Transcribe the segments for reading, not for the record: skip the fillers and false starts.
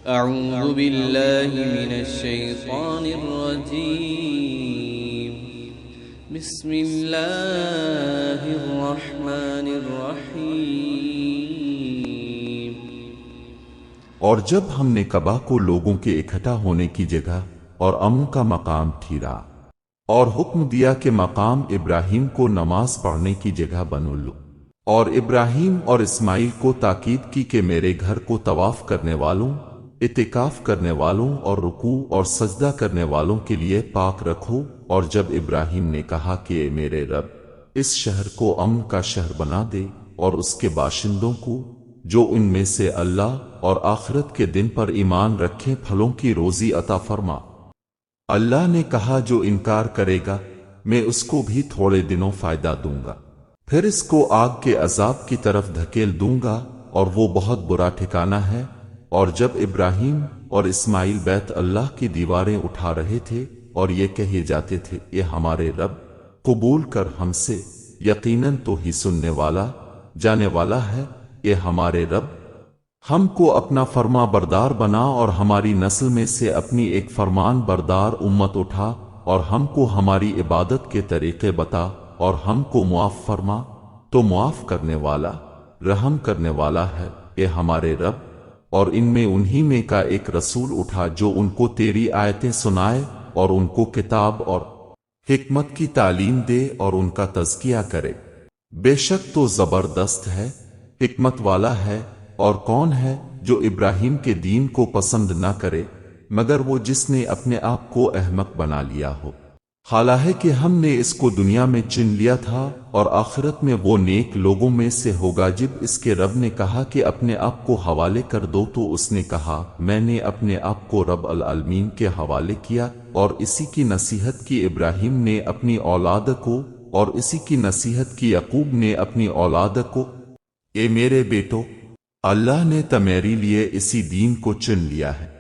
أعوذ بالله من الشيطان الرجيم. بسم الله الرحمن الرحيم. اور جب ہم نے کعبہ کو لوگوں کے اکٹھا ہونے کی جگہ اور امن کا مقام ٹھہرا اور حکم دیا کہ مقام ابراہیم کو نماز پڑھنے کی جگہ بنا لو، اور ابراہیم اور اسماعیل کو تاکید کی کہ میرے گھر کو طواف کرنے والوں، اعتکاف کرنے والوں اور رکوع اور سجدہ کرنے والوں کے لیے پاک رکھو۔ اور جب ابراہیم نے کہا کہ اے میرے رب، اس شہر کو امن کا شہر بنا دے اور اس کے باشندوں کو جو ان میں سے اللہ اور آخرت کے دن پر ایمان رکھیں پھلوں کی روزی عطا فرما۔ اللہ نے کہا جو انکار کرے گا میں اس کو بھی تھوڑے دنوں فائدہ دوں گا، پھر اس کو آگ کے عذاب کی طرف دھکیل دوں گا اور وہ بہت برا ٹھکانہ ہے۔ اور جب ابراہیم اور اسماعیل بیت اللہ کی دیواریں اٹھا رہے تھے اور یہ کہے جاتے تھے یہ ہمارے رب قبول کر ہم سے، یقیناً تو ہی سننے والا جانے والا ہے، یہ ہمارے رب ہم کو اپنا فرما بردار بنا اور ہماری نسل میں سے اپنی ایک فرمان بردار امت اٹھا، اور ہم کو ہماری عبادت کے طریقے بتا اور ہم کو معاف فرما، تو معاف کرنے والا رحم کرنے والا ہے، اے ہمارے رب۔ اور ان میں انہی میں کا ایک رسول اٹھا جو ان کو تیری آیتیں سنائے اور ان کو کتاب اور حکمت کی تعلیم دے اور ان کا تزکیہ کرے۔ بے شک تو زبردست ہے، حکمت والا ہے۔ اور کون ہے جو ابراہیم کے دین کو پسند نہ کرے مگر وہ جس نے اپنے آپ کو احمق بنا لیا ہو؟ حالانکہ ہم نے اس کو دنیا میں چن لیا تھا اور آخرت میں وہ نیک لوگوں میں سے ہوگا۔ جب اس کے رب نے کہا کہ اپنے آپ کو حوالے کر دو تو اس نے کہا میں نے اپنے آپ کو رب العالمین کے حوالے کیا، اور اسی کی نصیحت کی ابراہیم نے اپنی اولاد کو، اور اسی کی نصیحت کی یعقوب نے اپنی اولاد کو۔ اے میرے بیٹو، اللہ نے تمہارے لیے اسی دین کو چن لیا ہے،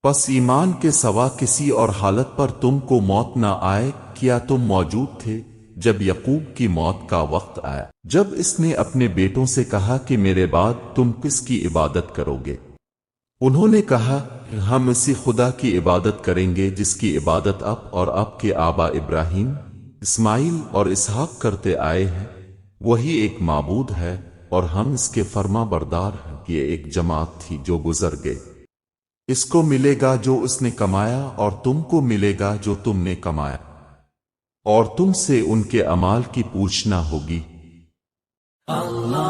پس ایمان کے سوا کسی اور حالت پر تم کو موت نہ آئے۔ کیا تم موجود تھے جب یعقوب کی موت کا وقت آیا، جب اس نے اپنے بیٹوں سے کہا کہ میرے بعد تم کس کی عبادت کرو گے؟ انہوں نے کہا ہم اسی خدا کی عبادت کریں گے جس کی عبادت آپ اور آپ کے آبا ابراہیم، اسماعیل اور اسحاق کرتے آئے ہیں، وہی ایک معبود ہے اور ہم اس کے فرما بردار ہیں۔ یہ ایک جماعت تھی جو گزر گئے، اس کو ملے گا جو اس نے کمایا اور تم کو ملے گا جو تم نے کمایا، اور تم سے ان کے اعمال کی پوچھنا ہوگی۔ اللہ